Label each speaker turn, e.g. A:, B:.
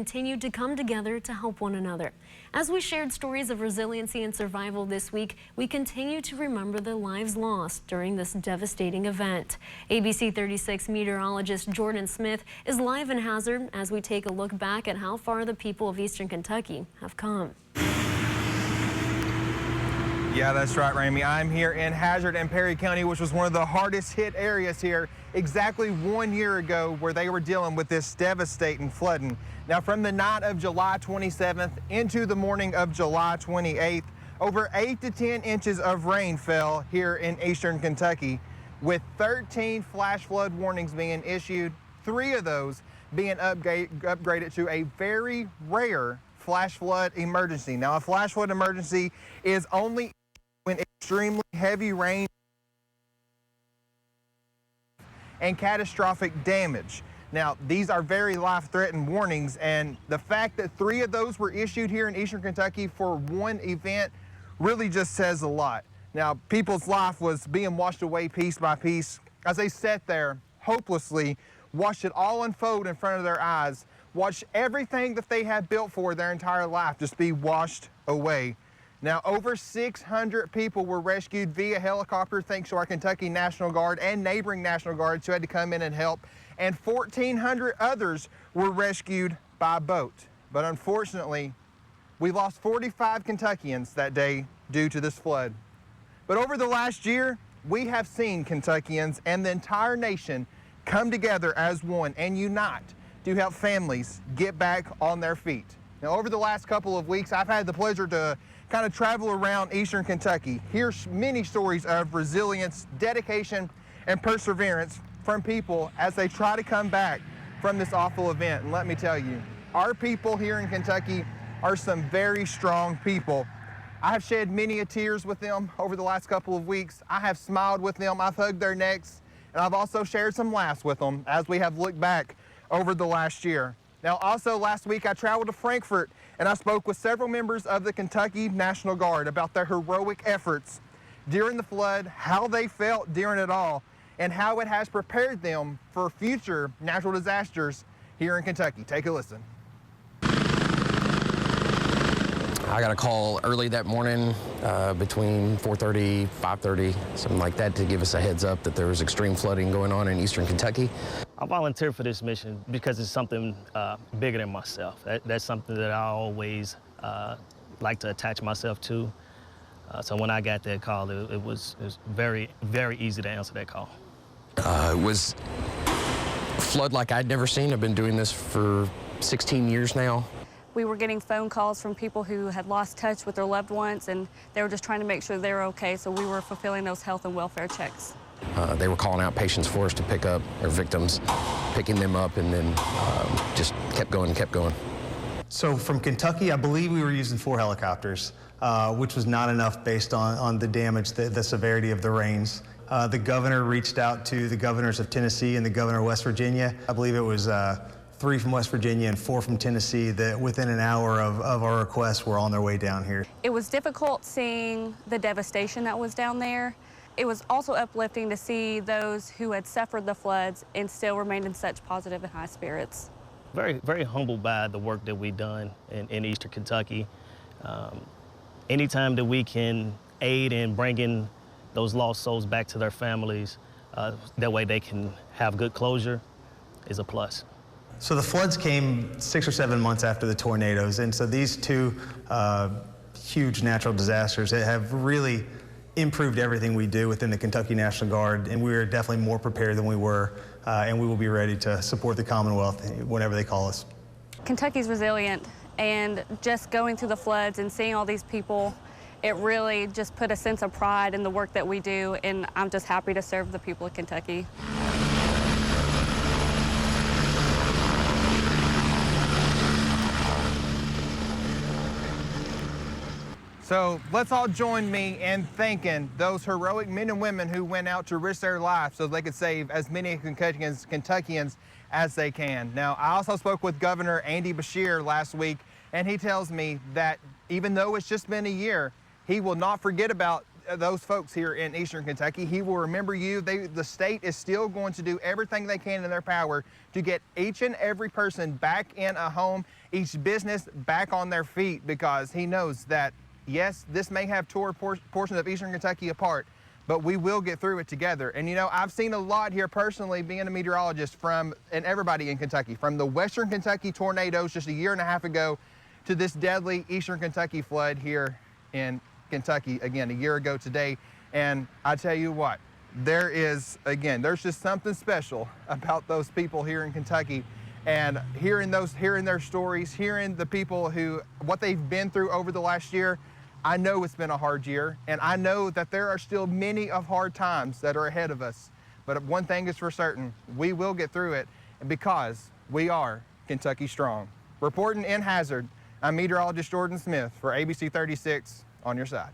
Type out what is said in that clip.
A: Continue to come together to help one another. As we shared stories of resiliency and survival this week, we continue to remember the lives lost during this devastating event. ABC 36 meteorologist Jordan Smith is live in Hazard as we take a look back at how far the people of Eastern Kentucky have come.
B: Yeah, that's right, Ramey. I'm here in Hazard and Perry County, which was one of the hardest hit areas here exactly 1 year ago, where they were dealing with this devastating flooding. Now, from the night of July 27th into the morning of July 28th, over 8 to 10 inches of rain fell here in Eastern Kentucky, with 13 flash flood warnings being issued, 3 of those being upgraded to a very rare flash flood emergency. Now, a flash flood emergency is only when extremely heavy rain and catastrophic damage. Now, these are very life-threatening warnings, and the fact that 3 of those were issued here in Eastern Kentucky for one event really just says a lot. Now, people's life was being washed away piece by piece as they sat there hopelessly, watched it all unfold in front of their eyes, watched everything that they had built for their entire life just be washed away. Now, over 600 people were rescued via helicopter thanks to our Kentucky National Guard and neighboring National Guards who had to come in and help, and 1,400 others were rescued by boat. But unfortunately, we lost 45 Kentuckians that day due to this flood. But over the last year, we have seen Kentuckians and the entire nation come together as one and unite to help families get back on their feet. Now, over the last couple of weeks, I've had the pleasure to kind of travel around Eastern Kentucky, hear many stories of resilience, dedication, and perseverance from people as they try to come back from this awful event. And let me tell you, our people here in Kentucky are some very strong people. I have shed many tears with them over the last couple of weeks. I have smiled with them, I've hugged their necks, and I've also shared some laughs with them as we have looked back over the last year. Now, also last week, I traveled to Frankfort and I spoke with several members of the Kentucky National Guard about their heroic efforts during the flood, how they felt during it all, and how it has prepared them for future natural disasters here in Kentucky. Take a listen.
C: I got a call early that morning between 4:30, 5:30, something like that, to give us a heads up that there was extreme flooding going on in Eastern Kentucky.
D: I volunteered for this mission because it's something bigger than myself. That's something that I always like to attach myself to. So when I got that call, it was very, very easy to answer that call.
C: It was a flood like I'd never seen. I've been doing this for 16 years now.
E: We were getting phone calls from people who had lost touch with their loved ones, and they were just trying to make sure they were okay, so we were fulfilling those health and welfare checks.
C: They were calling out patients for us to pick up, or victims, picking them up, and then just kept going, kept going.
F: So from Kentucky, I believe we were using 4 helicopters, which was not enough based on the damage, the severity of the rains. The governor reached out to the governors of Tennessee and the governor of West Virginia. I believe it was 3 from West Virginia and 4 from Tennessee that within an hour of our request were on their way down here.
E: It was difficult seeing the devastation that was down there. It was also uplifting to see those who had suffered the floods and still remained in such positive and high spirits.
D: Very, very humbled by the work that we've done in Eastern Kentucky. Anytime that we can aid in bringing those lost souls back to their families, that way they can have good closure, is a plus.
F: So the floods came 6 or 7 months after the tornadoes, and so these 2 huge natural disasters have really improved everything we do within the Kentucky National Guard, and we are definitely more prepared than we were, and we will be ready to support the Commonwealth whenever they call us.
E: Kentucky's resilient, and just going through the floods and seeing all these people, it really just put a sense of pride in the work that we do, and I'm just happy to serve the people of Kentucky.
B: So let's all join me in thanking those heroic men and women who went out to risk their lives so they could save as many Kentuckians as they can. Now, I also spoke with Governor Andy Beshear last week, and he tells me that even though it's just been a year, he will not forget about those folks here in Eastern Kentucky. He will remember you. The state is still going to do everything they can in their power to get each and every person back in a home each business back on their feet, because he knows that, yes, this may have tore portions of Eastern Kentucky apart, but we will get through it together. And you know, I've seen a lot here personally, being a meteorologist, and everybody in Kentucky, from the Western Kentucky tornadoes just a year and a half ago to this deadly Eastern Kentucky flood here in Kentucky, again, a year ago today. And I tell you what, there's just something special about those people here in Kentucky, and hearing their stories, hearing the people what they've been through over the last year. I know it's been a hard year, and I know that there are still many of hard times that are ahead of us. But one thing is for certain, we will get through it, because we are Kentucky strong. Reporting in Hazard, I'm meteorologist Jordan Smith for ABC 36 on your side.